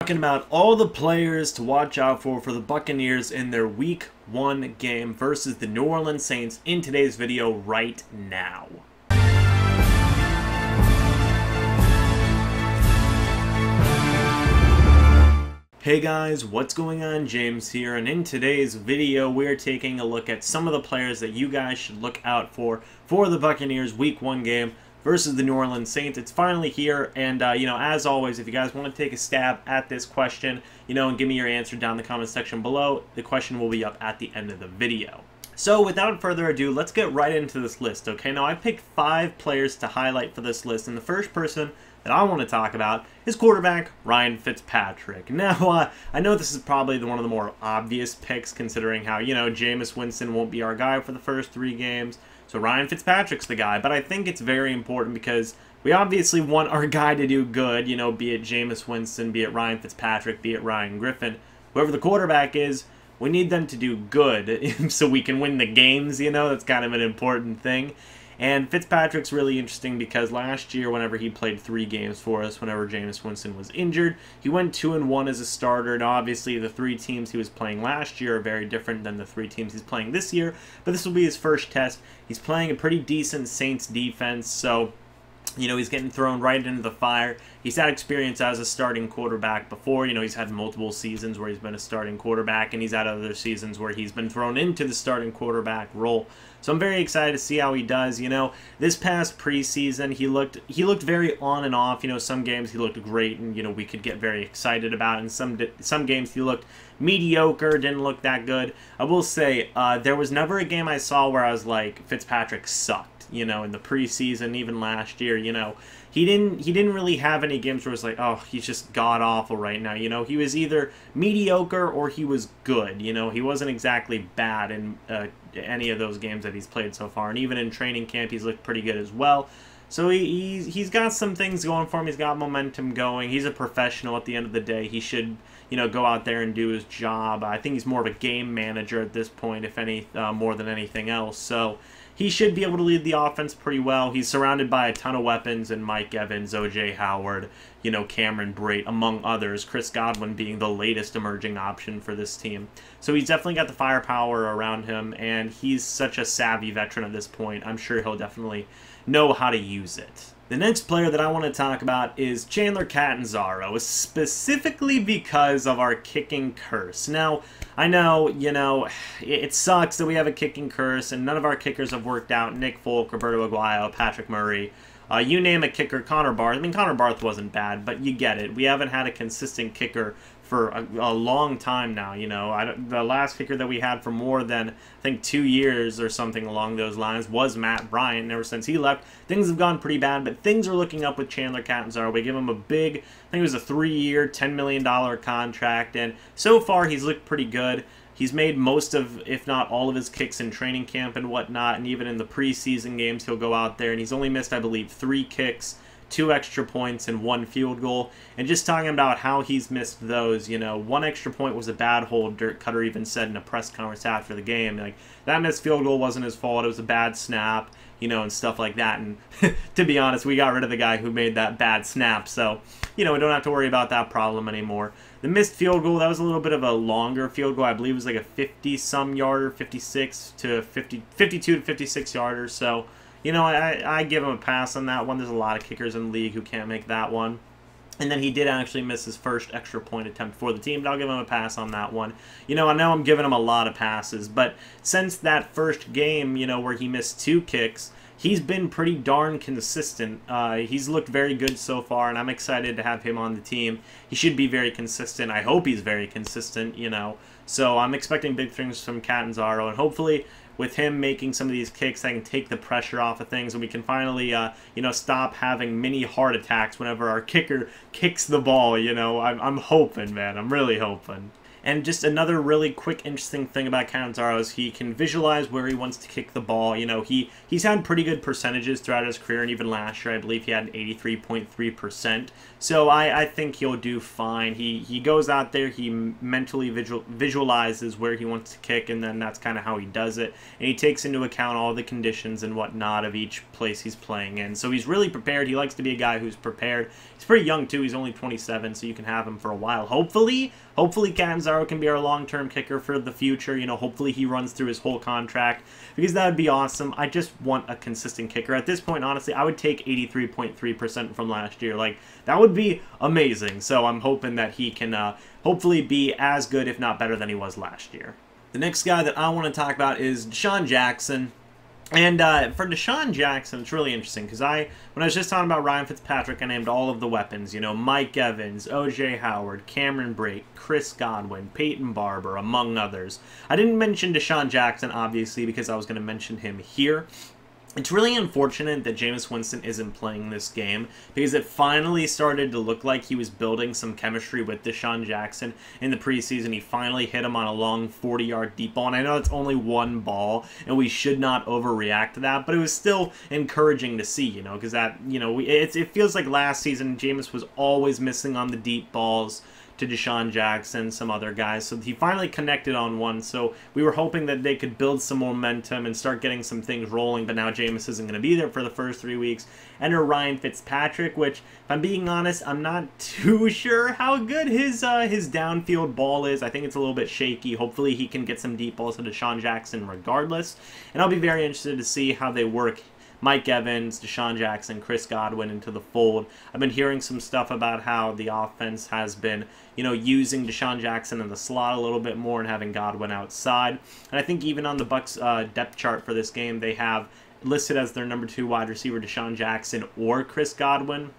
Talking about all the players to watch out for the Buccaneers in their Week 1 game versus the New Orleans Saints in today's video right now. Hey guys, what's going on? James here, and in today's video we're taking a look at some of the players that you guys should look out for the Buccaneers Week 1 game versus the New Orleans Saints. It's finally here, and as always, if you guys want to take a stab at this question, and give me your answer down in the comment section below, the question will be up at the end of the video. So without further ado, let's get right into this list, okay? Now I picked 5 players to highlight for this list, and the first person that I want to talk about is quarterback Ryan Fitzpatrick. Now, I know this is probably one of the more obvious picks, considering how, Jameis Winston won't be our guy for the first 3 games, so Ryan Fitzpatrick's the guy. But I think it's very important because we obviously want our guy to do good, be it Jameis Winston, be it Ryan Fitzpatrick, be it Ryan Griffin. Whoever the quarterback is, we need them to do good so we can win the games, that's kind of an important thing. And Fitzpatrick's really interesting because last year, whenever he played 3 games for us, whenever Jameis Winston was injured, he went 2-1 as a starter. And obviously, the 3 teams he was playing last year are very different than the 3 teams he's playing this year. But this will be his first test. He's playing a pretty decent Saints defense, so he's getting thrown right into the fire. He's had experience as a starting quarterback before. He's had multiple seasons where he's been a starting quarterback, and he's had other seasons where he's been thrown into the starting quarterback role. So I'm very excited to see how he does. This past preseason, he looked very on and off. Some games he looked great, and we could get very excited about. And some games he looked mediocre, didn't look that good. I will say there was never a game I saw where I was like, Fitzpatrick sucked. In the preseason, even last year, he didn't really have any games where it was like, oh, he's just god-awful right now. He was either mediocre or he was good. He wasn't exactly bad in any of those games that he's played so far. And even in training camp, he's looked pretty good as well. So he's got some things going for him. He's got momentum going. He's a professional at the end of the day. He should, go out there and do his job. I think he's more of a game manager at this point, if any, more than anything else. So he should be able to lead the offense pretty well. He's surrounded by a ton of weapons, and Mike Evans, O.J. Howard, Cameron Brate, among others, Chris Godwin being the latest emerging option for this team. So he's definitely got the firepower around him, and he's such a savvy veteran at this point. I'm sure he'll definitely know how to use it. The next player that I want to talk about is Chandler Catanzaro, specifically because of our kicking curse. Now, I know, it sucks that we have a kicking curse, and none of our kickers have worked out. Nick Folk, Roberto Aguayo, Patrick Murray, you name a kicker, Connor Barth. I mean, Connor Barth wasn't bad, but you get it. We haven't had a consistent kicker for a long time now, the last kicker that we had for more than, I think, 2 years or something along those lines was Matt Bryant. And ever since he left, things have gone pretty bad, but things are looking up with Chandler Catanzaro. We give him a big, I think it was a 3-year, $10 million contract, and so far he's looked pretty good. He's made most of, if not all of his kicks in training camp and whatnot, and even in the preseason games he'll go out there, and he's only missed, I believe, 3 kicks, 2 extra points, and 1 field goal. And just talking about how he's missed those, 1 extra point was a bad hold. Dirk Cutter even said in a press conference after the game, like, that missed field goal wasn't his fault, it was a bad snap, and stuff like that. And to be honest, we got rid of the guy who made that bad snap, so, we don't have to worry about that problem anymore. The missed field goal, that was a little bit of a longer field goal. I believe it was like a 50-some yarder, 52 to 56 yarder, so I give him a pass on that one. There's a lot of kickers in the league who can't make that one. And then he did actually miss his first extra point attempt for the team, but I'll give him a pass on that one. I know I'm giving him a lot of passes, but since that first game, where he missed 2 kicks, he's been pretty darn consistent. He's looked very good so far, and I'm excited to have him on the team. He should be very consistent. I hope he's very consistent, So I'm expecting big things from Catanzaro, and hopefully with him making some of these kicks, I can take the pressure off of things, and we can finally, stop having mini heart attacks whenever our kicker kicks the ball, I'm hoping, man. I'm really hoping. And just another really quick, interesting thing about Catanzaro is he can visualize where he wants to kick the ball. You know, he's had pretty good percentages throughout his career, and even last year, I believe he had an 83.3%. So I think he'll do fine. He goes out there, he mentally visualizes where he wants to kick, and then that's kind of how he does it. And he takes into account all the conditions and whatnot of each place he's playing in. So he's really prepared. He likes to be a guy who's prepared. He's pretty young, too. He's only 27, so you can have him for a while. Hopefully Catanzaro can be our long-term kicker for the future. You know, hopefully he runs through his whole contract, because that would be awesome. I just want a consistent kicker. At this point, honestly, I would take 83.3% from last year. Like, that would be amazing. So I'm hoping that he can hopefully be as good, if not better, than he was last year. The next guy that I want to talk about is Desean Jackson. And for Desean Jackson, it's really interesting, because when I was just talking about Ryan Fitzpatrick, I named all of the weapons. You know, Mike Evans, O.J. Howard, Cameron Brate, Chris Godwin, Peyton Barber, among others. I didn't mention Desean Jackson, obviously, because I was going to mention him here. It's really unfortunate that Jameis Winston isn't playing this game, because it finally started to look like he was building some chemistry with Desean Jackson in the preseason. He finally hit him on a long 40-yard deep ball, and I know it's only one ball, and we should not overreact to that, but it was still encouraging to see, you know, because that, you know, it feels like last season Jameis was always missing on the deep balls to Desean Jackson, some other guys. So he finally connected on one. So we were hoping that they could build some momentum and start getting some things rolling. But now Jameis isn't going to be there for the first 3 weeks. Enter Ryan Fitzpatrick, which, if I'm being honest, I'm not too sure how good his downfield ball is. I think it's a little bit shaky. Hopefully he can get some deep balls to Desean Jackson regardless. And I'll be very interested to see how they work Mike Evans, Desean Jackson, Chris Godwin into the fold. I've been hearing some stuff about how the offense has been, you know, using Desean Jackson in the slot a little bit more and having Godwin outside. And I think even on the Bucs depth chart for this game, they have listed as their number 2 wide receiver Desean Jackson or Chris Godwin,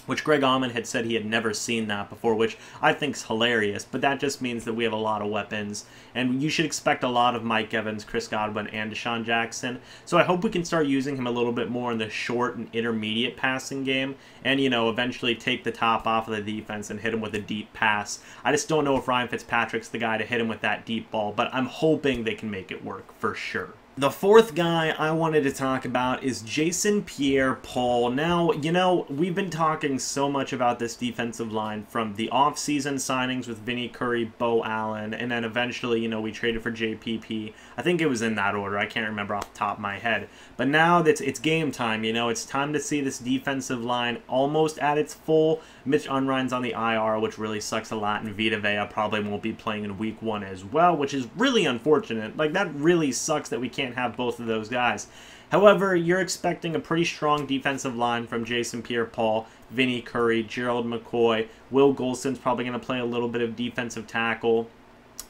which Greg Auman had said he had never seen that before, which I think is hilarious. But that just means that we have a lot of weapons, and you should expect a lot of Mike Evans, Chris Godwin, and Desean Jackson. So I hope we can start using him a little bit more in the short and intermediate passing game, and, you know, eventually take the top off of the defense and hit him with a deep pass. I just don't know if Ryan Fitzpatrick's the guy to hit him with that deep ball, but I'm hoping they can make it work for sure. The fourth guy I wanted to talk about is Jason Pierre-Paul. Now, you know, we've been talking so much about this defensive line from the offseason signings with Vinny Curry, Bo Allen, and then eventually, you know, we traded for JPP. I think it was in that order. I can't remember off the top of my head. But now that it's game time, you know, it's time to see this defensive line almost at its full. Mitch Unrein's on the IR, which really sucks a lot, and Vita Vea probably won't be playing in Week 1 as well, which is really unfortunate. Like, that really sucks that we can't have both of those guys. However, you're expecting a pretty strong defensive line from Jason Pierre-Paul, Vinny Curry, Gerald McCoy. Will Golston's probably going to play a little bit of defensive tackle.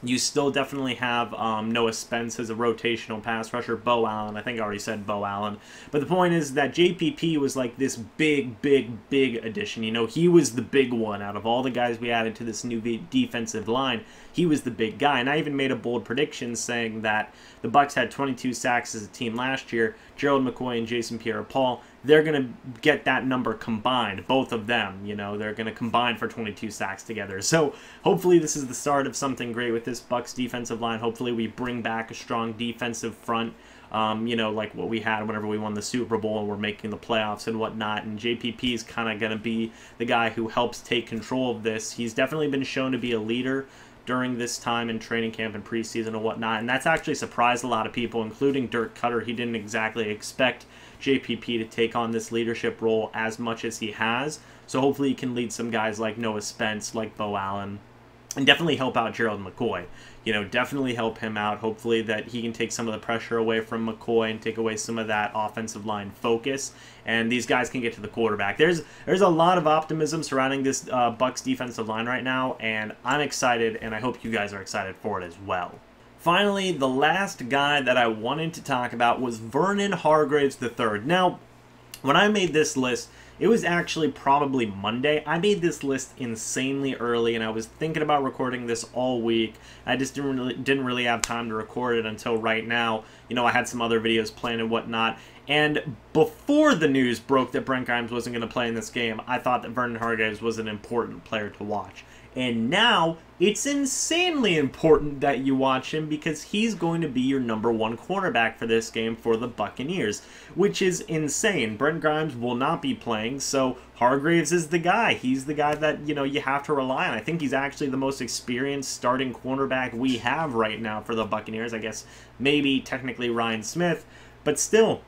You still definitely have Noah Spence as a rotational pass rusher. Bo Allen, I think I already said Bo Allen. But the point is that JPP was like this big addition. You know, he was the big one out of all the guys we added to this new defensive line. He was the big guy. And I even made a bold prediction saying that the Bucs had 22 sacks as a team last year. Gerald McCoy and Jason Pierre-Paul, they're going to get that number combined, both of them. You know, they're going to combine for 22 sacks together. So hopefully this is the start of something great with this Bucs defensive line. Hopefully we bring back a strong defensive front, you know, like what we had whenever we won the Super Bowl and we're making the playoffs and whatnot. And JPP is kind of going to be the guy who helps take control of this. He's definitely been shown to be a leader during this time in training camp and preseason and whatnot, and that's actually surprised a lot of people, including Dirk Cutter. He didn't exactly expect JPP to take on this leadership role as much as he has, so hopefully he can lead some guys like Noah Spence, like Bo Allen, and definitely help out Gerald McCoy. You know, definitely help him out. Hopefully that he can take some of the pressure away from McCoy and take away some of that offensive line focus, and these guys can get to the quarterback. There's a lot of optimism surrounding this Bucs defensive line right now, and I'm excited, and I hope you guys are excited for it as well. Finally, the last guy that I wanted to talk about was Vernon Hargreaves III. Now, when I made this list, it was actually probably Monday. I made this list insanely early, and I was thinking about recording this all week. I just didn't really have time to record it until right now. You know, I had some other videos planned and whatnot. And before the news broke that Brent Grimes wasn't going to play in this game, I thought that Vernon Hargreaves was an important player to watch. And now it's insanely important that you watch him because he's going to be your #1 cornerback for this game for the Buccaneers, which is insane. Brent Grimes will not be playing, so Hargreaves is the guy. He's the guy that, you have to rely on. I think he's actually the most experienced starting cornerback we have right now for the Buccaneers. I guess maybe technically Ryan Smith, but still,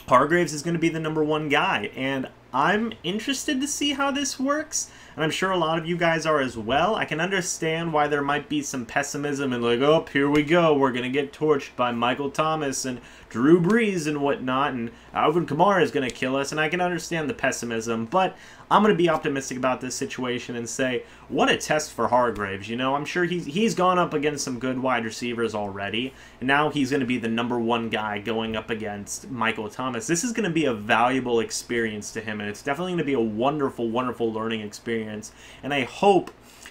Hargreaves is going to be the #1 guy, and I'm interested to see how this works, and I'm sure a lot of you guys are as well. I can understand why there might be some pessimism and like, oh, here we go, we're going to get torched by Michael Thomas and Drew Brees and whatnot, and Alvin Kamara is going to kill us, and I can understand the pessimism, but I'm going to be optimistic about this situation and say, what a test for Hargreaves. I'm sure he's gone up against some good wide receivers already, and now he's going to be the #1 guy going up against Michael Thomas. This is going to be a valuable experience to him, and it's definitely going to be a wonderful, wonderful learning experience, and I hope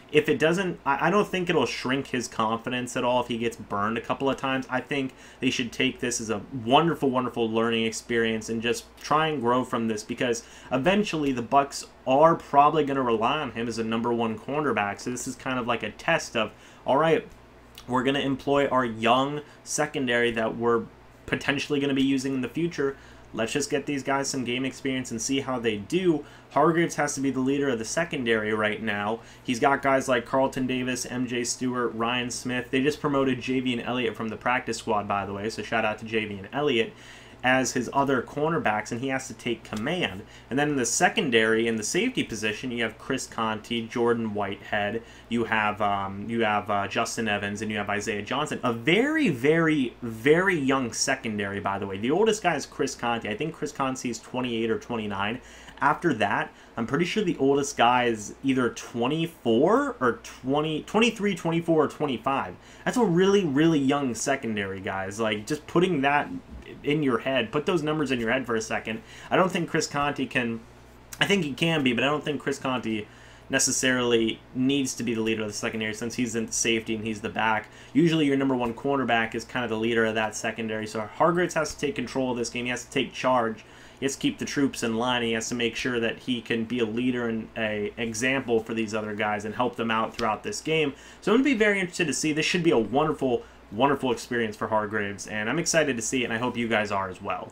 if it doesn't, I don't think it'll shrink his confidence at all if he gets burned a couple of times. I think they should take this as a wonderful, wonderful learning experience and just try and grow from this, because eventually the Bucs are probably going to rely on him as a #1 cornerback. So this is kind of like a test of, all right, we're going to employ our young secondary that we're potentially going to be using in the future. Let's just get these guys some game experience and see how they do. Hargreaves has to be the leader of the secondary right now. He's got guys like Carlton Davis, MJ Stewart, Ryan Smith. They just promoted Javian Elliott from the practice squad, by the way, so shout out to Javian Elliott, as his other cornerbacks, and he has to take command. And then in the secondary, in the safety position, you have Chris Conte, Jordan Whitehead, you have Justin Evans, and you have Isaiah Johnson. A very, very, very young secondary, by the way. The oldest guy is Chris Conte. I think Chris Conte is 28 or 29. After that, I'm pretty sure the oldest guy is either 24 or 23, 24, or 25. That's a really, really young secondary, guys. Like, just putting that in your head, put those numbers in your head for a second. I don't think Chris Conte can, I think he can be, but I don't think Chris Conte necessarily needs to be the leader of the secondary since he's in safety and he's the back. Usually your #1 cornerback is kind of the leader of that secondary, so Hargreaves has to take control of this game. He has to take charge. He has to keep the troops in line. He has to make sure that he can be a leader and an example for these other guys and help them out throughout this game. So I'm going to be very interested to see. This should be a wonderful, wonderful experience for Hargreaves, and I'm excited to see it, and I hope you guys are as well.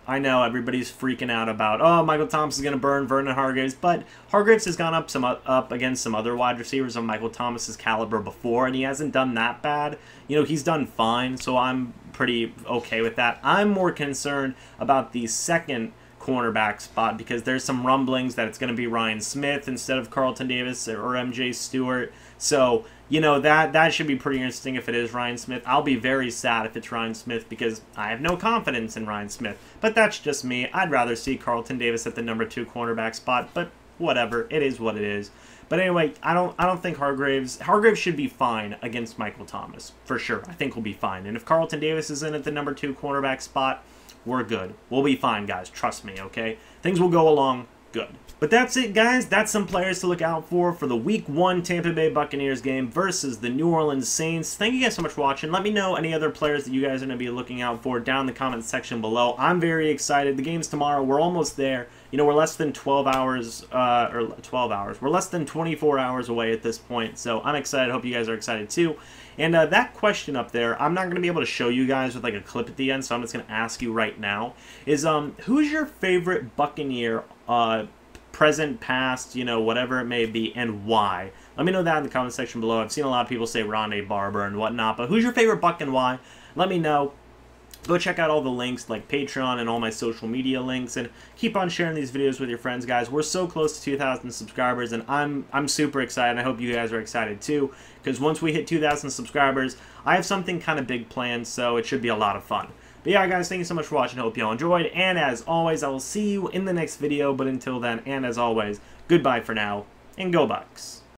I know everybody's freaking out about, oh, Michael Thomas is going to burn Vernon Hargreaves, but Hargreaves has gone up against some other wide receivers of Michael Thomas's caliber before, and he hasn't done that bad. He's done fine, so I'm pretty okay with that. I'm more concerned about the second cornerback spot because there's some rumblings that it's going to be Ryan Smith instead of Carlton Davis or MJ Stewart. So, that should be pretty interesting if it is Ryan Smith. I'll be very sad if it's Ryan Smith because I have no confidence in Ryan Smith. But that's just me. I'd rather see Carlton Davis at the #2 cornerback spot, but whatever. It is what it is. But anyway, I don't think Hargreaves should be fine against Michael Thomas, for sure. I think we'll be fine. And if Carlton Davis is in at the #2 cornerback spot, we're good. We'll be fine, guys. Trust me, okay? Things will go along good. But that's it, guys. That's some players to look out for the Week 1 Tampa Bay Buccaneers game versus the New Orleans Saints. Thank you guys so much for watching. Let me know any other players that you guys are going to be looking out for down in the comments section below. I'm very excited. The game's tomorrow. We're almost there. We're less than 12 hours, or 12 hours. We're less than 24 hours away at this point, so I'm excited. Hope you guys are excited too. And that question up there, I'm not going to be able to show you guys with like a clip at the end, so I'm just going to ask you right now, is who's your favorite Buccaneer, present, past, whatever it may be, and why? Let me know that in the comment section below. I've seen a lot of people say Rondé Barber and whatnot, but who's your favorite Buck and why? Let me know. Go check out all the links like Patreon and all my social media links, and keep on sharing these videos with your friends, guys. We're so close to 2,000 subscribers, and I'm super excited. I hope you guys are excited too, because once we hit 2,000 subscribers, I have something kind of big planned, so it should be a lot of fun. But yeah, guys, thank you so much for watching. I hope you all enjoyed, and as always, I will see you in the next video. But until then, and as always, goodbye for now, and go Bucs.